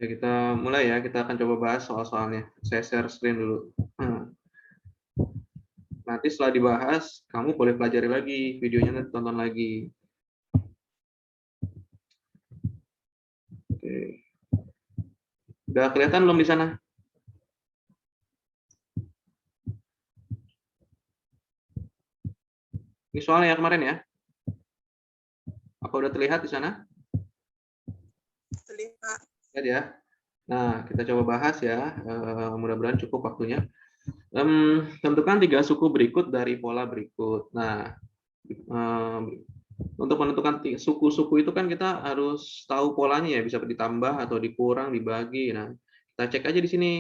Ya, kita mulai ya. Kita akan coba bahas soal-soalnya. Saya share screen dulu. Nanti setelah dibahas, kamu boleh pelajari lagi videonya, nanti tonton lagi. Oke. Udah kelihatan belum di sana? Ini soalnya kemarin ya. Apa udah terlihat di sana? Terlihat. Lihat ya. Nah, kita coba bahas ya. Mudah-mudahan cukup waktunya. Tentukan 3 suku berikut dari pola berikut. Nah, untuk menentukan suku-suku itu kan kita harus tahu polanya ya, bisa ditambah atau dikurang, dibagi. Nah, kita cek aja di sini.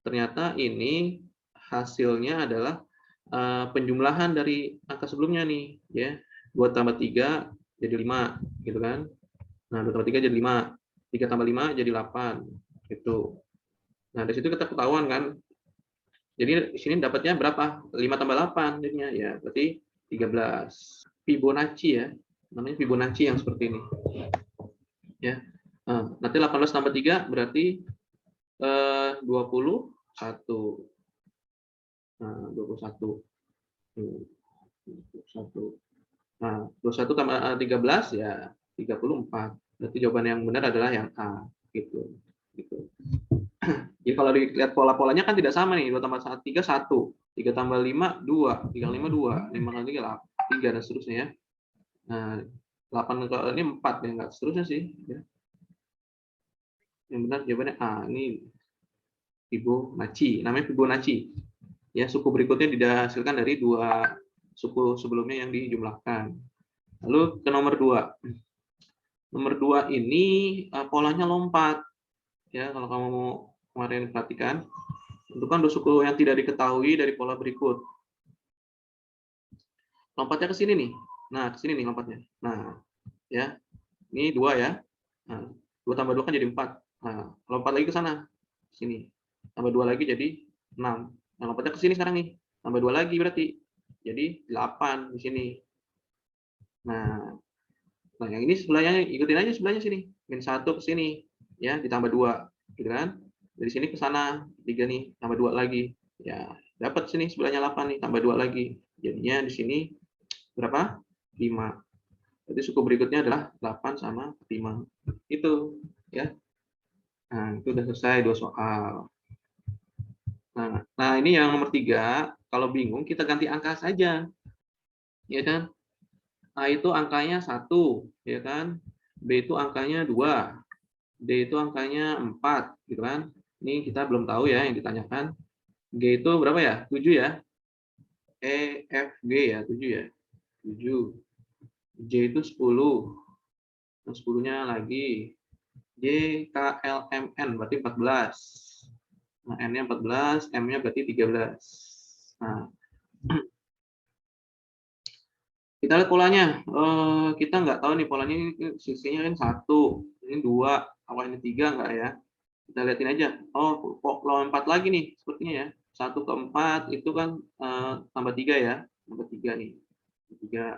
Ternyata ini hasilnya adalah penjumlahan dari angka sebelumnya nih, ya. 2 tambah 3 jadi 5, gitu kan. Nah, 2 tambah 3 jadi 5. 3 tambah 5 jadi 8, gitu. Nah, dari situ kita ketahuan kan. Jadi di sini dapatnya berapa? 5 tambah 8 jadinya, ya berarti 13. Fibonacci ya, namanya Fibonacci yang seperti ini. Ya. Nanti 18 tambah 3 berarti 21. Nah, 21. 21. Nah, 21 tambah 13 ya 34. Berarti jawaban yang benar adalah yang A, gitu. Gitu. Jadi kalau dilihat pola-polanya kan tidak sama nih. 2 tambah 3 1, 3 tambah 5 2, 3 tambah 5 2, 5 kali 3 3 dan seterusnya ya. Nah, 8 ke ini 4 ya, enggak seterusnya sih ya. Yang benar jawabannya A. Ini Fibonacci, namanya Fibonacci. Ya, suku berikutnya dihasilkan dari 2 suku sebelumnya yang dijumlahkan. Lalu ke nomor 2. Nomor 2 ini polanya lompat. Ya, kalau kamu mau kemarin perhatikan, tentukan 2 suku yang tidak diketahui dari pola berikut. Lompatnya ke sini nih. Nah, ke sini nih lompatnya. Nah, ya. Ini 2 ya. Nah, 2 tambah 2 kan jadi 4. Nah, lompat lagi ke sana. Sini. Tambah 2 lagi jadi 6. Nah, lompatnya ke sini sekarang nih. Tambah 2 lagi berarti. Jadi 8 di sini. Nah, yang ini sebelahnya ikutin aja sebelahnya sini. -1 ke sini. Ya, ditambah 2. Gitu kan? Dari sini ke sana 3 nih, tambah 2 lagi. Ya, dapat sini sebelahnya 8 nih, tambah 2 lagi. Jadinya di sini berapa? 5. Jadi suku berikutnya adalah 8 sama 5. Itu, ya. Nah, itu udah selesai 2 soal. Nah, ini yang nomor 3, kalau bingung kita ganti angka saja. Ya kan? A itu angkanya 1, ya kan? B itu angkanya 2, D itu angkanya 4, gitu kan? Ini kita belum tahu ya yang ditanyakan. G itu berapa ya? 7 ya? E, F, G ya, 7 ya? 7. J itu 10. Nah, 10-nya lagi. J, K, L, M, N berarti 14. Nah, N-nya 14, M-nya berarti 13. Nah, kita lihat polanya. Kita nggak tahu nih polanya, ini sisinya kan 1, ini 2, apa ini 3 nggak ya? Kita lihatin aja. Oh, kok lompat lagi nih sepertinya ya. 1 ke 4 itu kan tambah 3 ya. Tambah 3 nih. 3.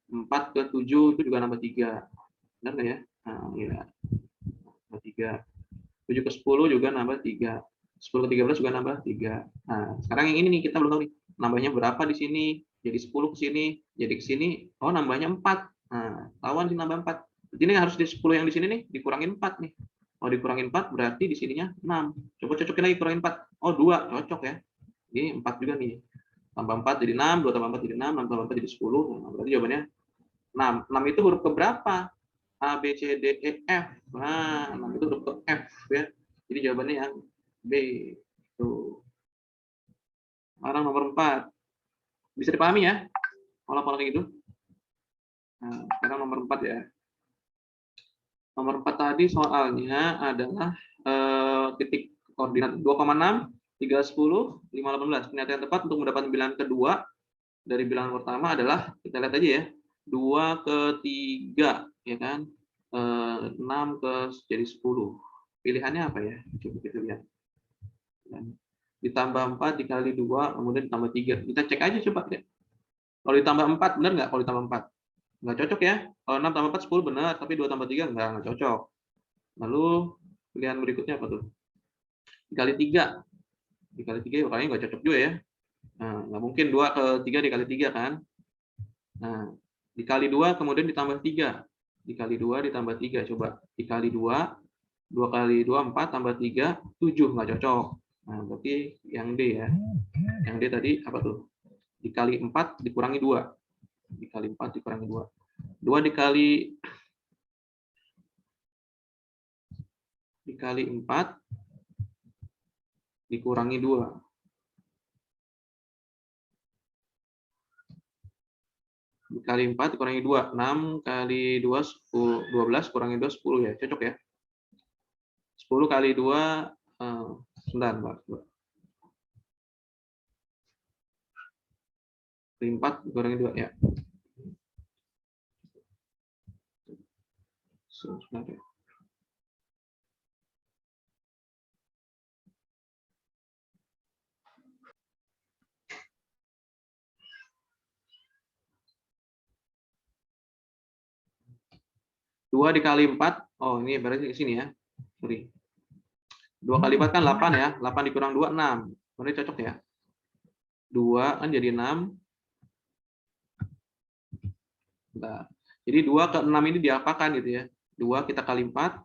4 ke 7 itu juga nambah 3. Benar nggak ya? Nah, ya. Nambah 3. 7 ke 10 juga nambah 3. 10 ke 13 juga nambah 3. Nah, sekarang yang ini nih kita belum tahu nih. Nambahnya berapa di sini? Jadi 10 ke sini, jadi ke sini, oh nambahnya 4. Nah, tahuan sih nambah 4. Jadi ini harus di 10 yang di sini nih dikurangin 4 nih. Oh, dikurangin 4 berarti di sininya 6. Coba cocokin lagi kurangin 4. Oh, 2, cocok ya. Ini 4 juga nih. Tambah 4 jadi 6, 2 tambah 4 jadi 6, 6 tambah 4 jadi 10. Nah, berarti jawabannya 6. 6 itu huruf ke berapa? A, B, C, D, E, F. Nah, 6 itu huruf ke F ya. Jadi jawabannya yang B. Tuh. Sekarang nomor 4. Bisa dipahami ya? Pola-pola kayak gitu. Nah, sekarang nomor 4 ya. Nomor 4 tadi soalnya adalah titik koordinat 2,6, 3, 10, 5, 18. Ternyata yang tepat untuk mendapatkan bilangan kedua dari bilangan pertama adalah, kita lihat aja ya, 2 ke 3, ya kan? 6 ke jadi 10. Pilihannya apa ya? Coba kita lihat. Ditambah 4 dikali 2, kemudian ditambah 3. Kita cek aja coba ya. Kalau ditambah 4, benar nggak kalau ditambah 4? Nggak cocok ya. Kalau 6 tambah 4, 10 benar, tapi 2 tambah 3 nggak cocok. Lalu Pilihan berikutnya apa tuh? Dikali 3. Dikali 3 ya kayaknya nggak cocok juga ya. Nah, nggak mungkin 2 ke 3 dikali 3 kan. Nah, dikali 2 kemudian ditambah 3. Dikali 2 ditambah 3. Coba dikali 2. 2 kali 2, 4 tambah 3, 7. Nggak cocok. Nah, berarti yang D ya. Yang D tadi apa tuh? Dikali 4 dikurangi 2. Dikali 4 dikurangi 2. 2 dikali 4 dikurangi 2. Dikali 4 dikurangi 2. 6 kali 2, 10, 12 kurangi 2, 10 ya. Cocok ya. 10 kali 2, sebentar, Mbak. 4 dikurangi 2 ya. Sebentar ya. Dua dikali 4, oh ini berarti di sini ya. Sorry. 2 kali 4 kan 8 ya. 8 dikurang 2, 6. Berarti cocok ya. 2 kan jadi 6. Nah, jadi 2 ke 6 ini diapakan gitu ya. 2 kita kali 4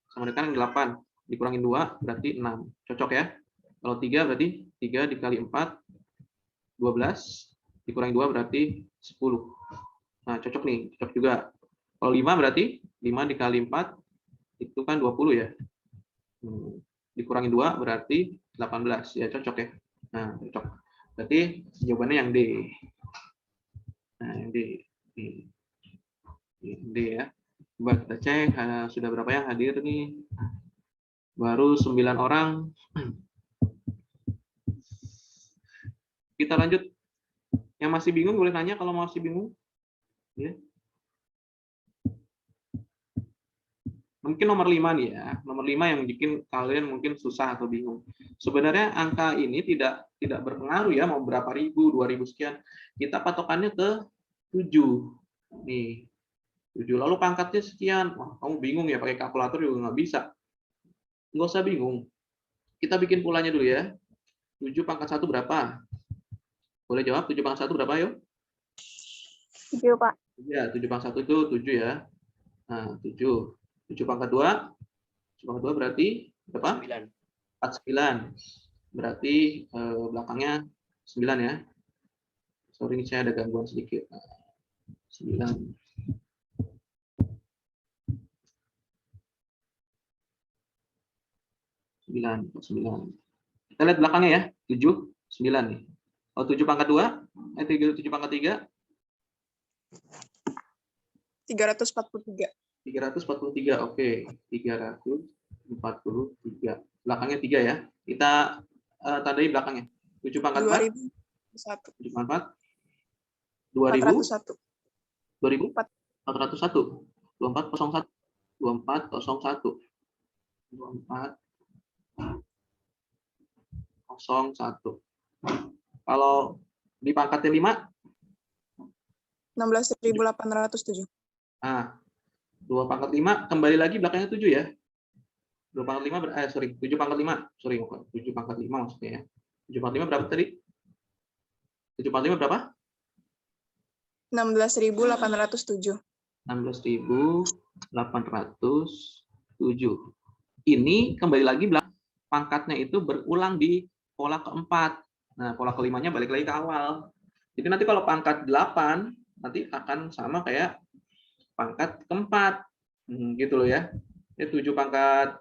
sama dengan 8. Dikurangin 2 berarti 6. Cocok ya. Kalau 3 berarti 3 dikali 4, 12. Dikurangi 2 berarti 10. Nah, cocok nih. Cocok juga. Kalau 5 berarti 5 dikali 4 itu kan 20 ya. Dikurangi 2 berarti 18. Ya cocok ya. Nah, cocok. Berarti jawabannya yang D. Nah, yang D. D ya. Coba kita cek sudah berapa yang hadir nih. Baru 9 orang. Kita lanjut. Yang masih bingung boleh nanya kalau masih bingung. Ya. Mungkin nomor 5 nih ya. Nomor 5 yang bikin kalian mungkin susah atau bingung. Sebenarnya angka ini tidak berpengaruh ya mau berapa ribu, 2000 sekian. Kita patokannya ke 7. Nih. 7. Lalu pangkatnya sekian. Wah, kamu bingung ya pakai kalkulator juga nggak bisa. Nggak usah bingung. Kita bikin polanya dulu ya. 7 pangkat 1 berapa? Boleh jawab 7 pangkat 1 berapa yuk? 7, Pak. Ya, 7 pangkat 1 itu 7 ya. Nah, 7. 7 pangkat 2. 7 pangkat 2 berarti berapa? 9. 49. Berarti belakangnya 9 ya. Sorry, ini saya ada gangguan sedikit. 9. 9. Kita lihat belakangnya ya. 7, 9 nih. Oh, 7 pangkat 2. 7 pangkat 3. 343. 343, oke. 343. Belakangnya 3 ya. Kita tandai belakangnya. 7 pangkat 4. 7 pangkat 401. 2000? 401. 2401. 2401. 2401. Kalau di pangkatnya 5? 16.807. Nah, 2 pangkat 5 kembali lagi belakangnya 7 ya. 2 pangkat 5 7 pangkat 5. Sorry, 7 pangkat 5 maksudnya ya. 7 pangkat 5 berapa tadi? 7 pangkat 5 berapa? 16.807. 16.807. Ini kembali lagi pangkatnya itu berulang di pola keempat. Nah, pola kelimanya balik lagi ke awal. Jadi nanti kalau pangkat 8 nanti akan sama kayak pangkat keempat. Gitu loh ya. Ini 7 pangkat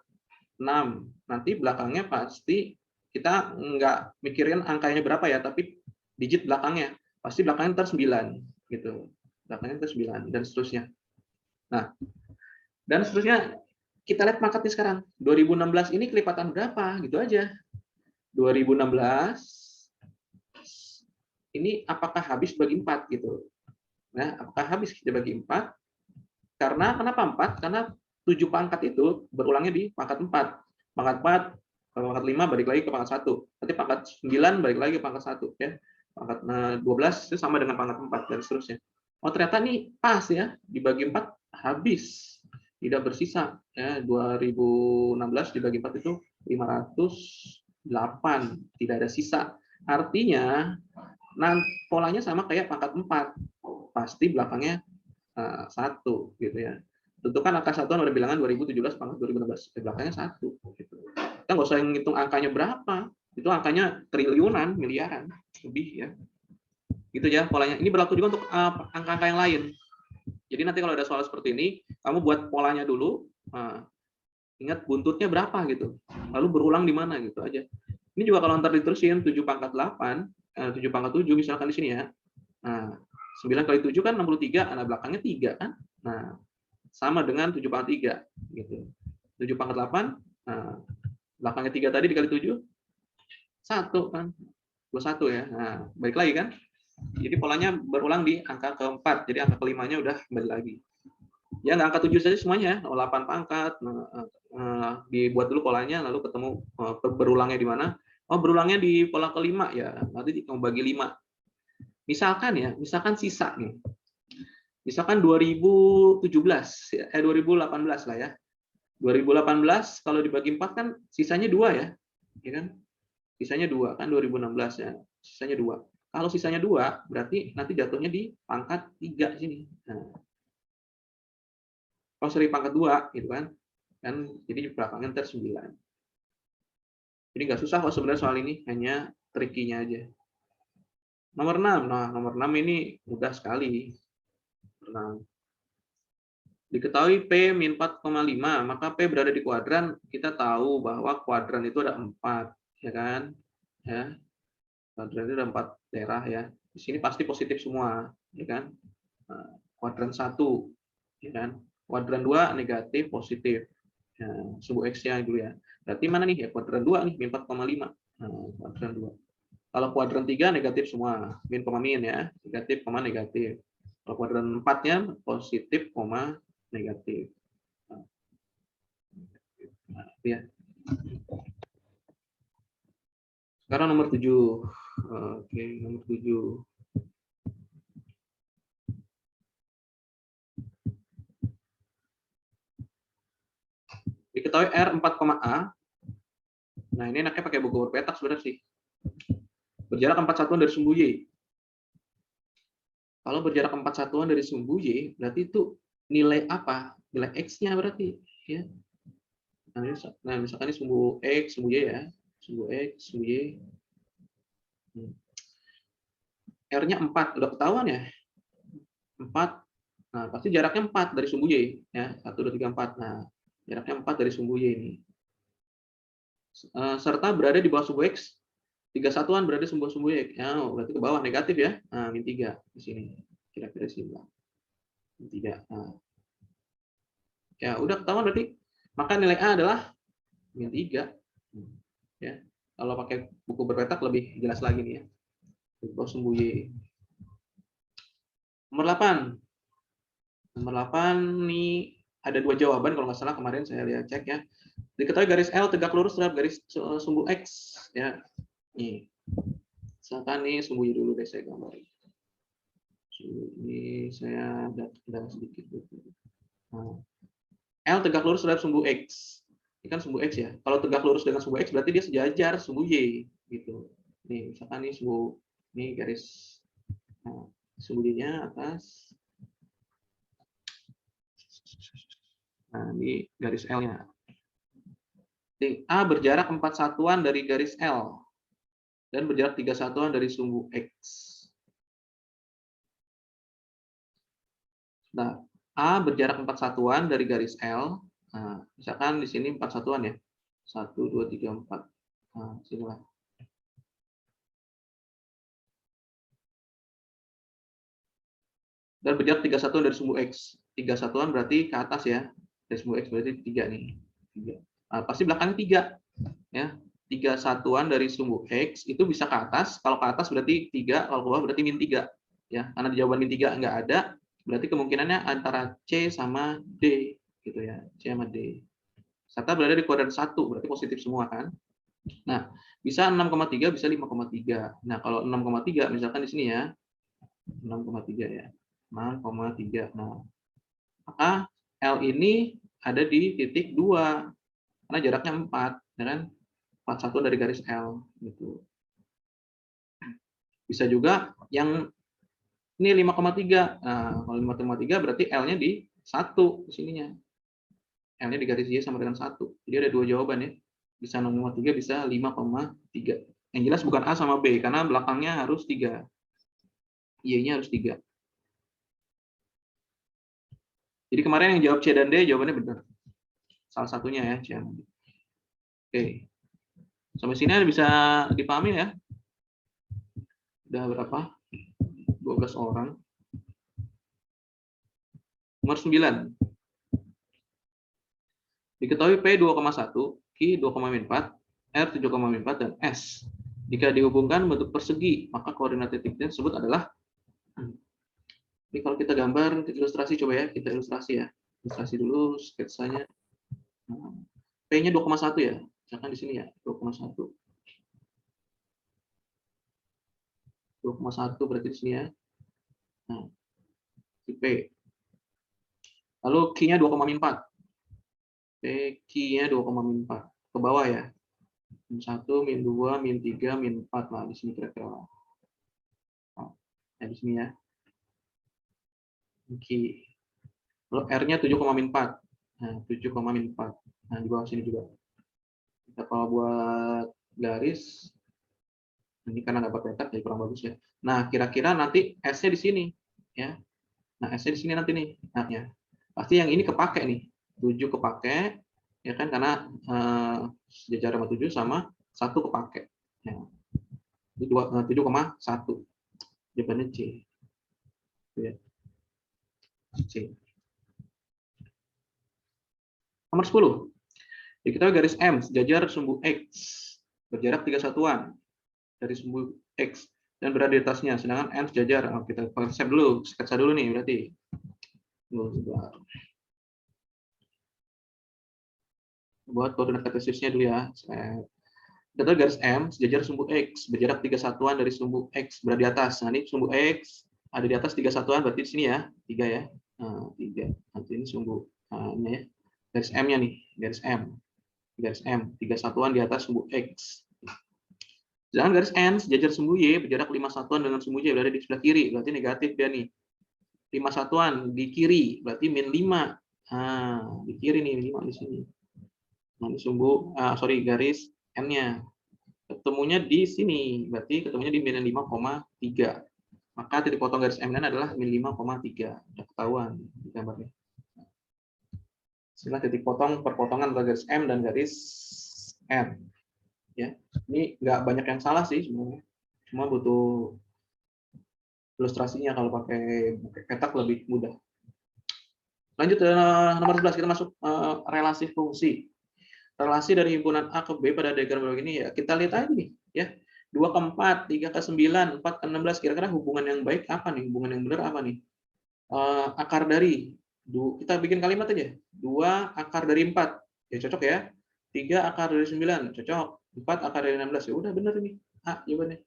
6. Nanti belakangnya pasti kita nggak mikirin angkanya berapa ya, tapi digit belakangnya. Pasti belakangnya ntar 9 gitu. Belakangnya ntar 9 dan seterusnya. Nah, dan seterusnya kita lihat pangkatnya sekarang. 2016 ini kelipatan berapa? Gitu aja. 2016 ini apakah habis bagi 4 gitu. Nah, apakah habis kita bagi 4? Karena kenapa 4? Karena 7 pangkat itu berulangnya di pangkat 4. Pangkat 4, pangkat 5 balik lagi ke pangkat 1. Nanti pangkat 9 balik lagi ke pangkat 1 ya. Pangkat 12 itu sama dengan pangkat 4 dan seterusnya. Oh, ternyata nih pas ya, dibagi 4 habis. tidak bersisa. Ya, 2016 dibagi 4 itu 508, tidak ada sisa. Artinya, polanya sama kayak pangkat 4. Pasti belakangnya 1 gitu ya. Tentukan angka satuan udah bilangan 2017 pangkat 2016. Belakangnya 1 gitu. Kita nggak usah ngitung angkanya berapa. Itu angkanya triliunan, miliaran lebih ya. Gitu ya polanya. Ini berlaku juga untuk angka-angka yang lain. Jadi nanti kalau ada soal seperti ini, kamu buat polanya dulu. Ingat buntutnya berapa gitu. Lalu berulang di mana gitu aja. Ini juga kalau ntar diterusin 7 pangkat 8, 7 pangkat 7 misalkan di sini ya. Nah, 9 kali 7 kan 63, nah belakangnya 3 kan. Nah, sama dengan 7 pangkat 3 gitu. 7 pangkat 8, nah, belakangnya 3 tadi dikali 7, 1 kan. 21 ya. Nah, balik lagi kan. Jadi polanya berulang di angka keempat. Jadi angka kelimanya udah kembali lagi. Ya nggak angka 7 saja semuanya. 8 pangkat. Dibuat dulu polanya, lalu ketemu berulangnya di mana. Oh, berulangnya di pola kelima ya. Nanti kamu bagi 5. Misalkan ya, misalkan sisa nih. Misalkan 2017, 2018 lah ya. 2018 kalau dibagi 4 kan sisanya 2 ya. Ya kan? Sisanya 2 kan 2016 ya. Sisanya 2. Kalau sisanya 2, berarti nanti jatuhnya di pangkat 3 sini. Nah, kalau seri pangkat 2 gitu kan. Jadi belakangnya ntar 9. Jadi nggak susah kok sebenarnya soal ini, hanya trikinya aja. Nomor 6. Nah, nomor 6 ini mudah sekali. 6. Diketahui P min 4,5, maka P berada di kuadran. Kita tahu bahwa kuadran itu ada 4, ya kan? Ya. Kuadran itu ada 4 daerah ya. Di sini pasti positif semua, ya kan? Nah, kuadran 1, ya kan? Kuadran 2 negatif, positif. Ya, sumbu X-nya dulu ya. Berarti mana nih? Ya kuadran 2 nih, min 4,5. Nah, kuadran 2. Kalau kuadran 3 negatif semua, min, ya, negatif, negatif. Kalau kuadran 4-nya positif, negatif. Nah, ya. Sekarang nomor 7. Oke, nomor 7. Diketahui R 4,A. Nah, ini enaknya pakai buku berpetak sebenarnya sih. Berjarak 4 satuan dari sumbu Y. Kalau berjarak 4 satuan dari sumbu Y, berarti itu nilai apa? Nilai X-nya berarti. Ya. Nah, misalkan ini sumbu X, sumbu Y ya. Sumbu X, sumbu Y. R-nya 4. Udah ketahuan ya? 4. Nah, pasti jaraknya 4 dari sumbu Y. Ya. 1, 2, 3, 4. Nah, jaraknya 4 dari sumbu Y ini. Serta berada di bawah sumbu X. 3 satuan berada di sumbu Y. Ya, berarti ke bawah negatif ya. Nah, min 3 di sini. Kira-kira sini. Min 3. Nah. Ya, udah ketahuan berarti. Maka nilai A adalah min 3. Ya. Kalau pakai buku berpetak lebih jelas lagi nih ya. Di bawah sumbu Y. Nomor 8. Nomor 8 nih ada 2 jawaban kalau nggak salah kemarin saya lihat cek ya. Diketahui garis L tegak lurus terhadap garis sumbu X ya. Nih. Misalkan nih sumbu Y dulu deh saya gambarin. Ini saya ada sedikit. Nah, L tegak lurus terhadap sumbu X. Ini kan sumbu X ya. Kalau tegak lurus dengan sumbu X berarti dia sejajar sumbu Y gitu. Nih, misalkan nih sumbu ini garis sumbu Y-nya atas. Nah, ini garis L-nya. A berjarak 4 satuan dari garis L dan berjarak 3 satuan dari sumbu X. Nah, A berjarak 4 satuan dari garis L. Nah, misalkan di sini 4 satuan ya. 1, 2, 3, 4. Nah, sinilah. Dan berjarak 3 satuan dari sumbu X. 3 satuan berarti ke atas ya. Dari sumbu X berarti 3 nih. 3. Nah, pasti belakangnya 3. Ya. 3 satuan dari sumbu X itu bisa ke atas. Kalau ke atas berarti 3, kalau ke bawah berarti min 3. Ya, karena di jawaban min 3 nggak ada, berarti kemungkinannya antara C sama D gitu ya. C sama D. Serta berada di kuadran 1, berarti positif semua kan. Nah, bisa 6,3, bisa 5,3. Nah, kalau 6,3 misalkan di sini ya. 6,3 ya. 6,3. Nah, maka L ini ada di titik 2 karena jaraknya 4, ya kan? 41 dari garis L gitu. Bisa juga yang ini 5,3. Nah, kalau 5,3 berarti L-nya di 1 sininya. L-nya di garis Y sama dengan 1. Jadi ada 2 jawaban ya. Bisa 0,3, bisa 5,3. Yang jelas bukan A sama B karena belakangnya harus 3. Y-nya harus 3. Jadi kemarin yang jawab C dan D jawabannya benar. Salah satunya ya, C. Oke. Sampai sini bisa dipahami ya? Udah berapa? 12 orang. Nomor 9. Diketahui P 2,1, Q 2,4, R 7,4, dan S. Jika dihubungkan bentuk persegi, maka koordinat titiknya tersebut adalah. Ini kalau kita gambar, ilustrasi coba ya, kita ilustrasi ya. Ilustrasi dulu sketsanya. P-nya 2,1 ya. Misalkan di sini ya, 2,1. 2,1 berarti di sini ya. Nah, P. Lalu Q-nya 2,4. Q-nya 2,4. Ke bawah ya. Min 1, min 2, min 3, min 4. Nah, di sini kira-kira. Nah, di sini ya. Q. Lalu R-nya 7,4. Nah, 7,4. Nah, di bawah sini juga. Kita kalau buat garis, ini karena dapat petak jadi kurang bagus ya. Nah, kira-kira nanti S-nya di sini ya. Nah, S-nya di sini nanti nih. Nah, ya. Pasti yang ini kepake nih. 7 kepake ya kan karena sejajar sama 7 sama 1 kepake. Ya. Ini 7,1. Jawabannya C. Ya. C. Nomor 10. Diketahui garis M sejajar sumbu X berjarak 3 satuan dari sumbu X dan berada di atasnya, sedangkan M sejajar. Kita konsep dulu, sketsa dulu nih berarti. Buat koordinat kartesiusnya dulu ya. Diketahui garis M sejajar sumbu X berjarak 3 satuan dari sumbu X berada di atas. Nah, ini sumbu X ada di atas 3 satuan, berarti di sini ya, 3 ya. Nah, 3. Nanti ini sumbu ini ya. Garis M-nya nih, garis M. Garis M, 3 satuan di atas sumbu X. Sedangkan garis N sejajar sumbu Y berjarak 5 satuan dengan sumbu Y berada di sebelah kiri, berarti negatif dia nih. 5 satuan di kiri, berarti min 5. Nah, di kiri nih, 5 di sini. Nah, ini sumbu, garis N-nya. Ketemunya di sini, berarti ketemunya di min 5,3. Maka titik potong garis M adalah min 5,3. Sudah ketahuan di gambarnya. Setelah titik potong perpotongan antara garis M dan garis N. Ya, ini nggak banyak yang salah sih sebenarnya. Cuma butuh ilustrasinya, kalau pakai petak lebih mudah. Lanjut ke nomor 11, kita masuk relasi fungsi. Relasi dari himpunan A ke B pada diagram berikut ini ya, kita lihat aja nih ya. 2 ke 4, 3 ke 9, 4 ke 16, kira-kira hubungan yang baik apa nih? Hubungan yang benar apa nih? Akar dari, kita bikin kalimat aja. 2 akar dari 4, ya cocok ya. 3 akar dari 9, cocok. 4 akar dari 16, ya udah benar ini. A jawabannya.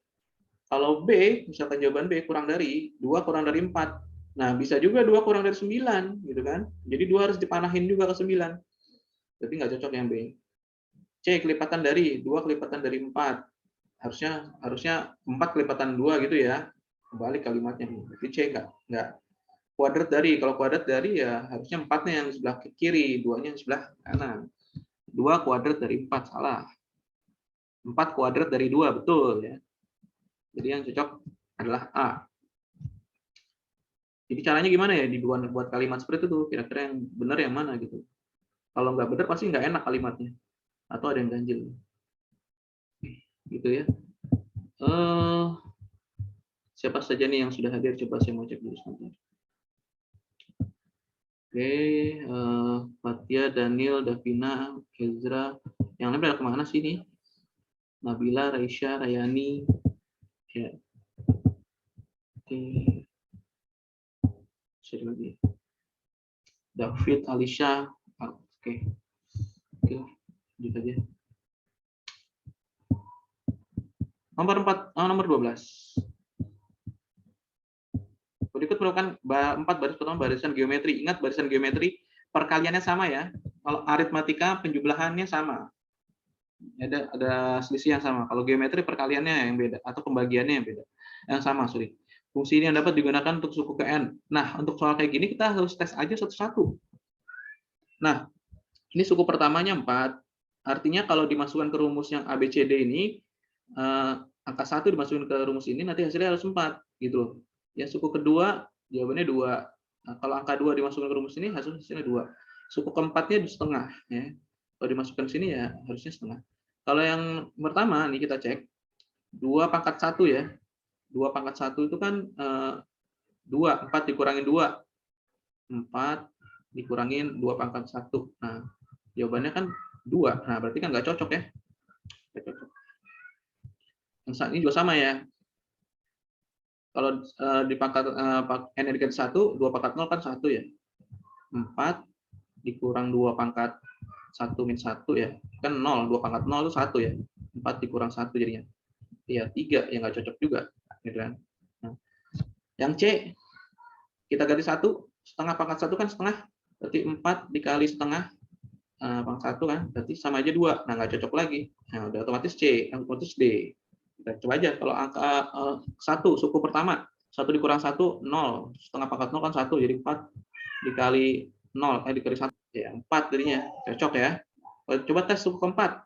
Kalau B, misalkan jawaban B kurang dari, 2 kurang dari 4. Nah, bisa juga 2 kurang dari 9, gitu kan. Jadi 2 harus dipanahin juga ke 9. Berarti nggak cocok yang B. C, kelipatan dari, 2 kelipatan dari 4. Harusnya 4 kelipatan 2 gitu ya. Kembali kalimatnya nih. Berarti C nggak. Kuadrat dari, kalau kuadrat dari ya harusnya 4-nya yang sebelah kiri, 2-nya yang sebelah kanan. 2 kuadrat dari 4, salah. 4 kuadrat dari 2, betul ya. Jadi yang cocok adalah A. Jadi caranya gimana ya dibuat kalimat seperti itu, kira-kira yang benar yang mana gitu. Kalau nggak benar pasti nggak enak kalimatnya. Atau ada yang ganjil. Gitu ya. Siapa saja nih yang sudah hadir, coba saya mau cek dulu sebentar. Oke, Fatia, Daniel, Davina, Ezra. Yang lain pada kemana sih nih? Nabila, Raisya, Rayani. Ya. Oke. Share lagi. David, Alisha. Oke. Oke, lanjut aja. Nomor 12. Berikut merupakan 4 baris pertama barisan geometri. Ingat barisan geometri perkaliannya sama ya. Kalau aritmatika penjumlahannya sama. Ada selisih yang sama. Kalau geometri perkaliannya yang beda atau pembagiannya yang beda. Yang sama, sorry. Fungsi ini yang dapat digunakan untuk suku ke n. Nah, untuk soal kayak gini kita harus tes aja satu-satu. Nah, ini suku pertamanya 4. Artinya kalau dimasukkan ke rumus yang ABCD ini, angka 1 dimasukkan ke rumus ini, nanti hasilnya harus 4. Gitu. Yang suku kedua, jawabannya 2. Nah, kalau angka 2 dimasukkan ke rumus ini, hasilnya 2. Suku keempatnya di setengah. Ya. Kalau dimasukkan ke sini, ya harusnya setengah. Kalau yang pertama, nih kita cek, 2 pangkat 1 ya. 2 pangkat 1 itu kan 2, 4 dikurangin 2. 4 dikurangin 2 pangkat 1. Nah, jawabannya kan 2. Nah, berarti kan nggak cocok ya. Nggak cocok. Yang saat ini juga sama ya. Kalau di pangkat n dikali 1, 2 pangkat 0 kan 1 ya. 4 dikurang 2 pangkat 1 min 1 ya. Kan 0, 2 pangkat 0 itu 1 ya. 4 dikurang 1 jadinya. Iya, 3 yang nggak cocok juga. Gitu kan. Nah, yang C, kita ganti 1, setengah pangkat 1 kan setengah. Berarti 4 dikali setengah pangkat 1 kan, berarti sama aja 2. Nah, nggak cocok lagi. Nah, udah otomatis C, otomatis D. Kita coba aja kalau angka 1, suku pertama. 1 dikurang 1, 0. Setengah pangkat 0 kan 1, jadi 4 dikali 0, dikali 1. Ya, 4 jadinya. Cocok ya. Coba tes suku keempat.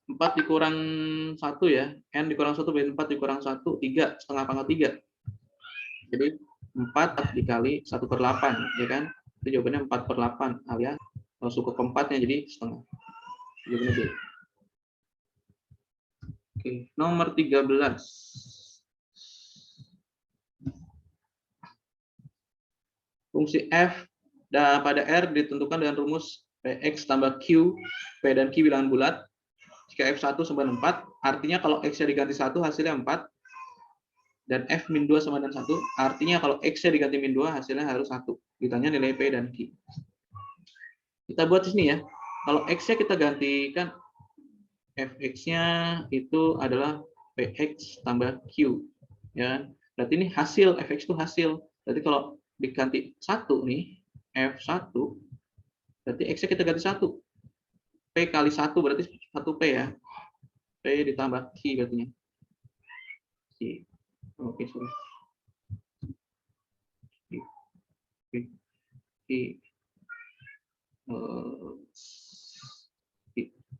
4 dikurang 1 ya. N dikurang 1 berarti 4 dikurang 1, 3. Setengah pangkat 3. Jadi 4 dikali 1/8, ya kan? Itu jawabannya 4/8 alias suku keempatnya jadi setengah. Jawabannya B. Oke, nomor 13. Fungsi f pada R ditentukan dengan rumus Px tambah Q, P dan Q bilangan bulat. Jika F1 sama dengan 4, artinya kalau X-nya diganti 1 hasilnya 4. Dan F min 2 sama dengan 1, artinya kalau X-nya diganti min 2 hasilnya harus 1. Ditanya nilai P dan Q. Kita buat di sini ya. Kalau X-nya kita gantikan, Fx-nya itu adalah Px tambah Q. Ya. Berarti ini hasil, Fx itu hasil. Berarti kalau diganti 1 nih, F1, berarti X-nya kita ganti 1. P kali 1 berarti 1P ya. P ditambah Q berarti. Q. Oke, sorry.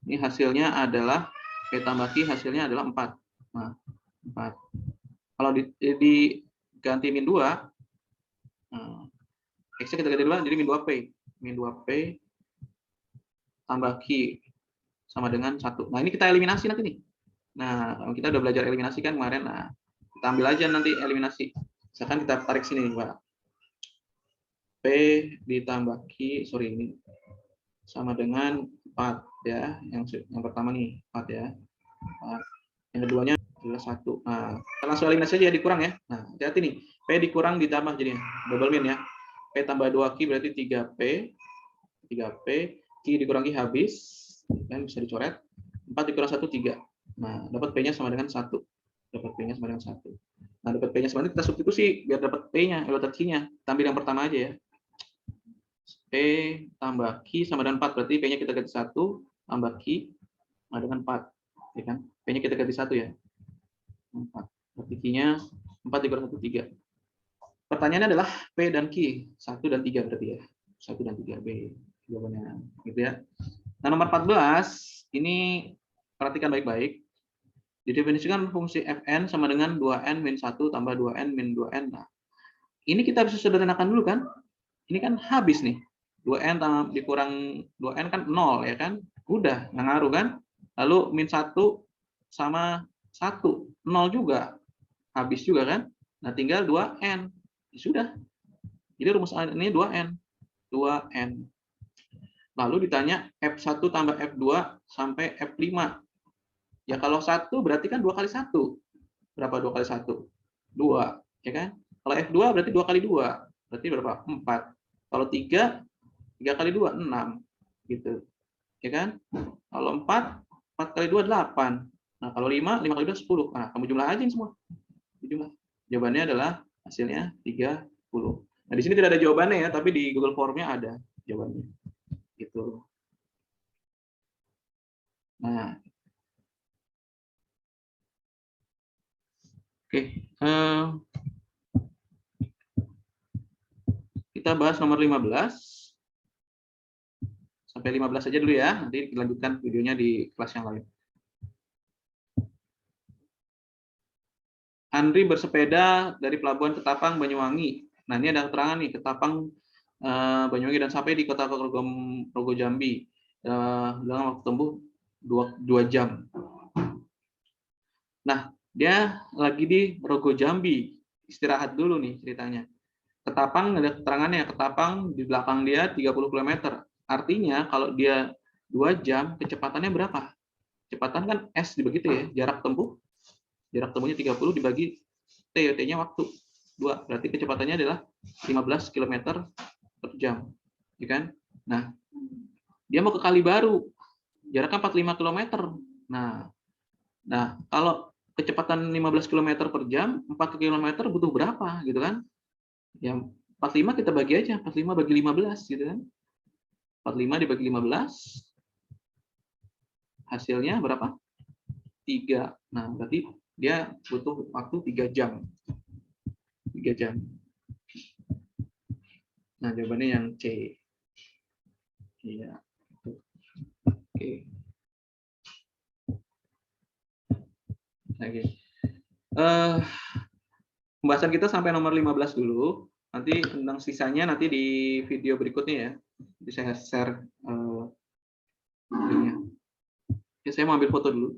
Ini hasilnya adalah P tambah Q hasilnya adalah 4. Nah, 4. Kalau diganti min 2, X-nya kita ganti 2 jadi min 2P. Min 2P tambah Q sama dengan 1. Nah, ini kita eliminasi nanti nih. Nah, kita udah belajar eliminasi kan kemarin. Nah, kita ambil aja nanti eliminasi. Misalkan kita tarik sini nih, Pak. P ditambah Q, sorry ini sama dengan 4 ya. Yang pertama nih 4 ya. 4. Yang keduanya adalah 1. Nah, kita langsung eliminasi aja dikurang ya. Nah, hati-hati nih. P dikurang ditambah jadinya double min ya. P tambah 2Q berarti 3P. 3P. Q dikurang Q habis. Dan bisa dicoret. 4 dikurang 1, 3. Nah, dapat P-nya sama dengan 1. Dapat P-nya sama dengan 1. Nah, dapat P-nya sama dengan kita substitusi biar dapat P-nya, dapat Q-nya. Kita ambil yang pertama aja ya. P tambah Q sama dengan 4. Berarti P-nya kita ganti 1 tambah Q sama dengan 4. Ya kan? P-nya kita ganti 1 ya. 4. Berarti Q-nya 4 dikurang 1, 3. Pertanyaannya adalah P dan Q. 1 dan 3 berarti ya. 1 dan 3 B. Jawabannya. Gitu ya. Nah, nomor 14. Ini perhatikan baik-baik. Didefinisikan fungsi Fn sama dengan 2n min 1 tambah 2n min 2n. Nah, ini kita bisa sederhanakan dulu kan? Ini kan habis nih. 2n dikurang 2n kan 0 ya kan? Udah, nggak ngaruh kan? Lalu min 1 sama 1, 0 juga. Habis juga kan? Nah, tinggal 2n. Ya sudah. Jadi rumus ini 2n. 2n. Lalu ditanya F1 tambah F2 sampai F5. Ya kalau 1 berarti kan 2 kali 1. Berapa 2 kali 1? 2. Ya kan? Kalau F2 berarti 2 kali 2. Berarti berapa? 4. Kalau 3, 3 kali 2, 6. Gitu. Ya kan? Kalau 4, 4 kali 2, 8. Nah, kalau 5, 5 kali 2, 10. Nah, kamu jumlah aja semua. Jumlah. Jawabannya adalah hasilnya 30. Nah, di sini tidak ada jawabannya ya, tapi di Google Form-nya ada jawabannya. Gitu. Nah, oke. Kita bahas nomor 15. Sampai 15 aja dulu ya. Nanti dilanjutkan videonya di kelas yang lain. Andri bersepeda dari Pelabuhan Ketapang, Banyuwangi. Nah, ini ada keterangan nih, Ketapang, Banyuwangi, dan sampai di Kota Rogo Jambi. Dalam waktu tempuh 2 jam. Nah, dia lagi di Rogo Jambi. Istirahat dulu nih ceritanya. Ketapang, ada keterangannya, Ketapang di belakang dia 30 km. Artinya, kalau dia 2 jam, kecepatannya berapa? Kecepatan kan S dibagi T ya, jarak tempuhnya 30 dibagi T, T-nya waktu 2, berarti kecepatannya adalah 15 km per jam, ya kan? Nah, dia mau ke Kali Baru, jaraknya 45 km. Nah, kalau kecepatan 15 km per jam, 4 km butuh berapa, gitu kan? Ya, 45 kita bagi aja, 45 bagi 15, gitu kan? 45 dibagi 15, hasilnya berapa? 3. Nah, berarti dia butuh waktu 3 jam. 3 jam. Nah, jawabannya yang C. Iya. Oke. Oke. Pembahasan kita sampai nomor 15 dulu. Nanti tentang sisanya nanti di video berikutnya ya. Bisa share linknya. Ya, saya mau ambil foto dulu.